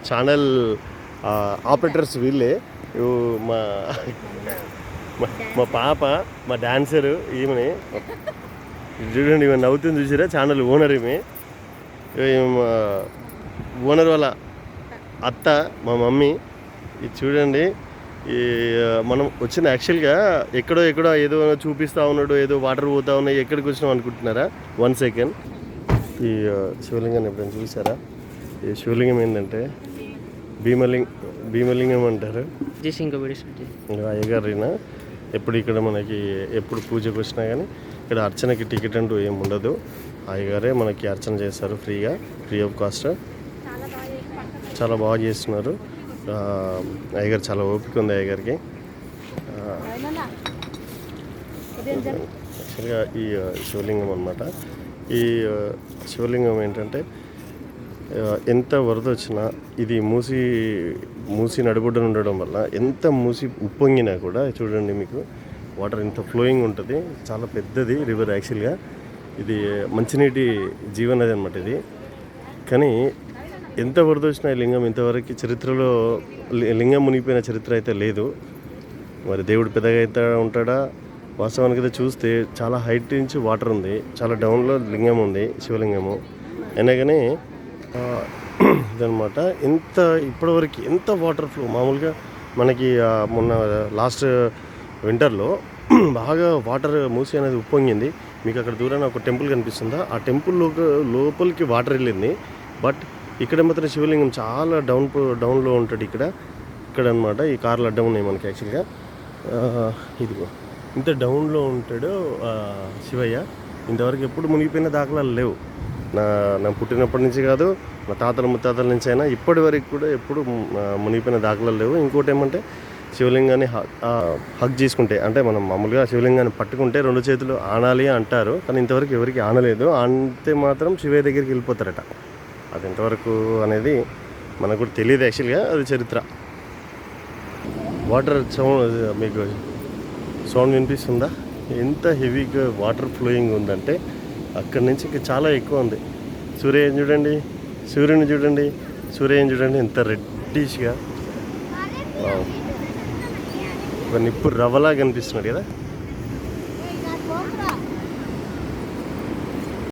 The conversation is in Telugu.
ఛానల్ ఆపరేటర్స్ వీళ్ళే. మా మా పాప, మా డాన్సరు ఈమెని చూడండి. ఈమె నవ్వుతుంది చూసారా? ఛానల్ ఓనర్ ఈమె. ఓనర్ వాళ్ళ అత్త మా మమ్మీ. ఇది చూడండి. ఈ మనం వచ్చిన యాక్చువల్గా ఎక్కడో ఏదో చూపిస్తూ ఉన్నాడు, ఏదో వాటర్ పోతా ఉన్నాయి. ఎక్కడికి వచ్చినాం అనుకుంటున్నారా? 1 సెకండ్. ఈ శివలింగాన్ని ఎప్పుడైనా చూసారా? ఈ శివలింగం ఏంటంటే భీమలింగం అంటారు. అయ్యగారినా ఎప్పుడు ఇక్కడ మనకి ఎప్పుడు పూజకు వచ్చినా కానీ ఇక్కడ అర్చనకి టికెట్ అంటూ ఏమి ఉండదు. అయ్యగారే మనకి అర్చన చేస్తారు ఫ్రీగా, ఫ్రీ ఆఫ్ కాస్ట్. చాలా బాగా చేస్తున్నారు. అయ్యగారు చాలా ఓపిక ఉంది అయ్యగారికి. యాక్చువల్గా ఈ శివలింగం అన్నమాట. ఈ శివలింగం ఏంటంటే ఎంత వరద వచ్చినా ఇది మూసి నడుబొడ్డున ఉండడం వల్ల ఎంత మూసి ఉప్పొంగినా కూడా చూడండి మీకు వాటర్ ఇంత ఫ్లోయింగ్ ఉంటుంది. చాలా పెద్దది రివర్ యాక్చువల్గా. ఇది మంచినీటి జీవనది అనమాట ఇది. కానీ ఎంత వరద వచ్చినా ఈ లింగం ఇంతవరకు చరిత్రలో లింగం మునిగిపోయిన చరిత్ర అయితే లేదు. మరి దేవుడు పెద్దగా అయితే ఉంటాడా? వాస్తవానికి అయితే చూస్తే చాలా హైట్ నుంచి వాటర్ ఉంది, చాలా డౌన్లో లింగం ఉంది, శివలింగము. అయినా కానీ ఇదనమాట. ఇప్పటివరకు ఎంత వాటర్ ఫ్లో. మామూలుగా మనకి మొన్న లాస్ట్ వింటర్లో బాగా వాటర్ మూసి అనేది ఉప్పొంగింది. మీకు అక్కడ దూరాన ఒక టెంపుల్ కనిపిస్తుందా? ఆ టెంపుల్ లోపలికి వాటర్ వెళ్ళింది. బట్ ఇక్కడ మాత్రం శివలింగం చాలా డౌన్లో ఉంటాడు. ఇక్కడ అనమాట ఈ కార్లు అడ్డం ఉన్నాయి మనకి. యాక్చువల్గా ఇదిగో ఇంత డౌన్లో ఉంటాడు శివయ్య. ఇంతవరకు ఎప్పుడు మునిగిపోయిన దాఖలాలు లేవు. నా పుట్టినప్పటి నుంచి కాదు, నా తాతల ముత్తాతల నుంచి అయినా ఇప్పటి వరకు కూడా ఎప్పుడు మునిగిపోయిన దాఖలాలు లేవు. ఇంకోటి ఏమంటే శివలింగాన్ని హగ్ చేసుకుంటే, అంటే మనం మామూలుగా శివలింగాన్ని పట్టుకుంటే 2 చేతులు ఆనాలి అంటారు. కానీ ఇంతవరకు ఎవరికి ఆనలేదు. ఆనితే మాత్రం శివయ్య దగ్గరికి వెళ్ళిపోతారట. అది ఎంతవరకు అనేది మనకు కూడా తెలియదు. యాక్చువల్గా అది చరిత్ర. వాటర్ సౌండ్ మీకు సౌండ్ వినిపిస్తుందా? ఎంత హెవీగా వాటర్ ఫ్లోయింగ్ ఉందంటే అక్కడి నుంచి ఇంకా చాలా ఎక్కువ ఉంది. సూర్యుని చూడండి ఎంత రెడ్డిష్గా, నిప్పు రవ్వలా కనిపిస్తున్నాడు కదా.